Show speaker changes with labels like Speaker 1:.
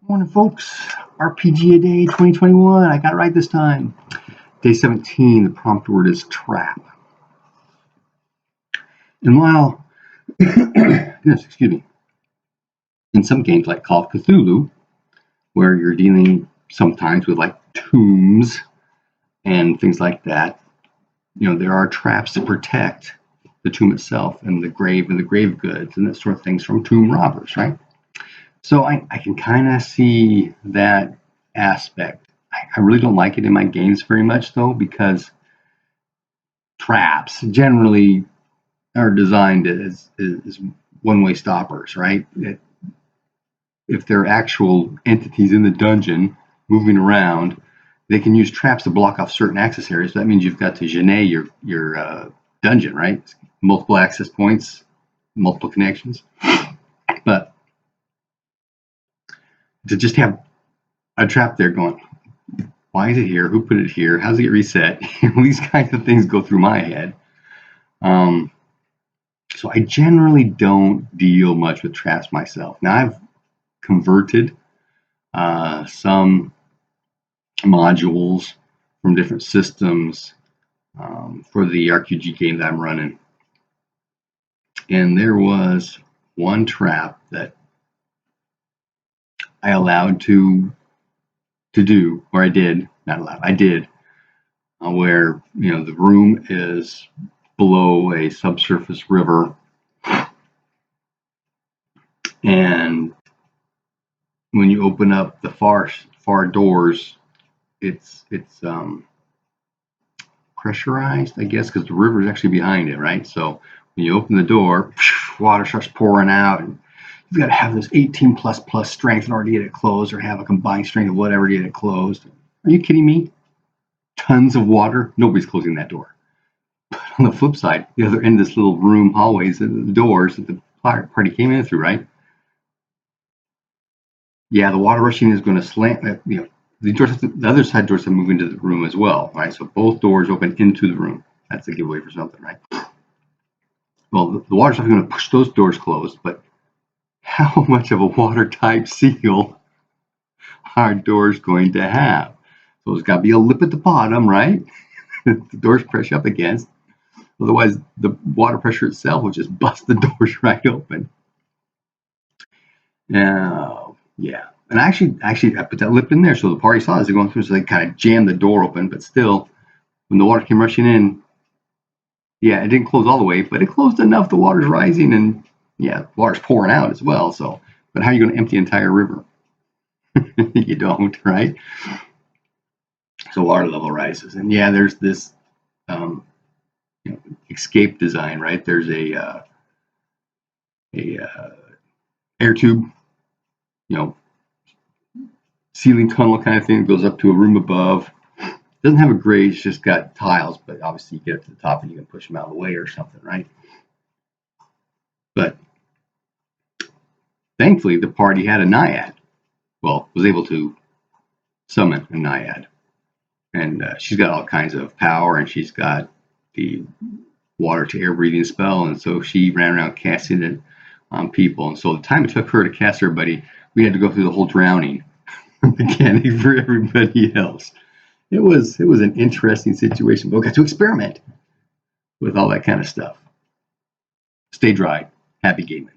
Speaker 1: Morning, folks. RPG Day 2021. I got it right this time. Day 17, the prompt word is trap. And while, yes, excuse me, in some games like Call of Cthulhu, where you're dealing sometimes with like tombs and things like that, there are traps to protect the tomb itself and the grave goods and that sort of things from tomb robbers, right? So I can kind of see that aspect. I really don't like it in my games very much, though, because traps generally are designed as one-way stoppers, right? If they're actual entities in the dungeon moving around, they can use traps to block off certain access areas. So that means you've got to genet your dungeon, right? Multiple access points, multiple connections. But to just have a trap there going, why is it here? Who put it here? How does it get reset? These kinds of things go through my head. So I generally don't deal much with traps myself. Now I've converted some modules from different systems for the RPG game that I'm running. And there was one trap that I allowed to do, or I did, not allowed, I did, where, the room is below a subsurface river, and when you open up the far doors, it's pressurized, I guess, because the river is actually behind it, right? So when you open the door, water starts pouring out, and you've got to have this 18 plus strength in order to get it closed, or have a combined strength of whatever to get it closed. Are you kidding me? Tons of water. Nobody's closing that door. But on the flip side, the other end of this little room hallways, the doors that the party came in through, right? Yeah, the water rushing is going to slant. The other side doors have moved into the room as well, right? So both doors open into the room. That's a giveaway for something, right? Well, the water's not going to push those doors closed, but how much of a watertight seal are doors going to have? So there's got to be a lip at the bottom, right? The doors press up against. Otherwise, the water pressure itself will just bust the doors right open. Now, yeah. And actually, I put that lip in there so the party saw as they're going through, so they kind of jammed the door open. But still, when the water came rushing in, yeah, it didn't close all the way, but it closed enough. The water's rising, and yeah, water's pouring out as well. So, but how are you going to empty the entire river? You don't, right? So water level rises, and yeah, there's this escape design, right? There's a air tube, ceiling tunnel kind of thing that goes up to a room above. Doesn't have a grade, it's just got tiles, but obviously you get up to the top and you can push them out of the way or something, right? But thankfully the party had a naiad. Well, was able to summon a naiad. And she's got all kinds of power, and she's got the water to air breathing spell, and so she ran around casting it on people. And so the time it took her to cast everybody, we had to go through the whole drowning mechanic for everybody else. It was an interesting situation, but we got to experiment with all that kind of stuff. Stay dry. Happy gaming.